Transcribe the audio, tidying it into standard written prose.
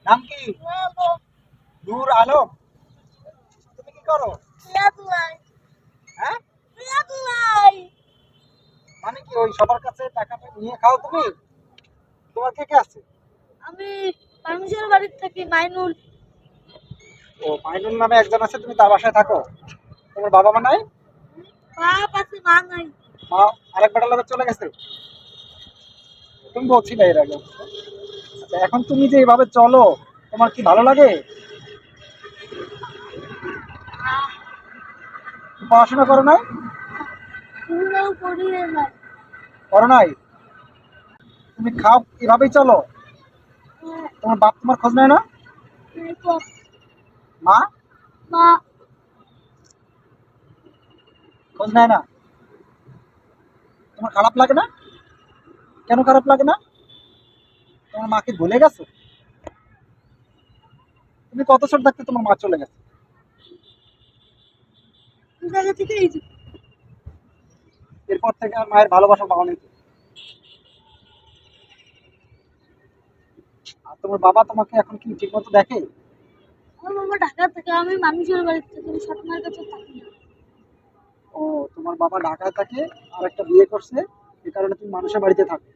নাম কি? নূর আলম। তুমি কি করো? হ্যাঁ, মানে কি ওই সবার কাছে টাকাটা নিয়ে খাও তুমি? তোমার কে কে আছে? আমি মানুষের বাড়ির থাকি মাইনুল। ও, মাইনুল নামে একজন আছে, তুমি তার বাসায় থাকো? তোমার বাবা মা নাই? বাপ আছে মা নাই। মা আরেক বেটার লোকে চলে গেছে? তুমি বলছিলে এর আগে। আচ্ছা, এখন তুমি যে এভাবে চলো, তোমার কি ভালো লাগে? পড়াশোনা করো নাই? পুরোও পড়িয়ে নাই। করো নাই? তুমি খাও এভাবেই চলো? তোমার বাপ তোমার খোঁজ নেয় না? মা মা খোঁজ নেয় না? তোমার খারাপ লাগে না? কেন খারাপ লাগে না? তোমার মাকে ভুলে গেছো? তুমি কত ছোট থাকতে তোমার মা চলে গেছে? জায়গা থেকে এই যে এরপর থেকে আর মায়ের ভালোবাসা পাওয়া নেই তো? আর তোমার বাবা তোমাকে এখন কি ঠিক মতো দেখে? আমার বাবা ঢাকা থেকে, আমি মানুষের বাড়ির থেকে, আমি স্বপ্নের কাছে থাকি না। ও, তোমার বাবা ঢাকায় থাকে আর একটা বিয়ে করছে, এই কারণে তুমি মানুষের বাড়িতে থাকো।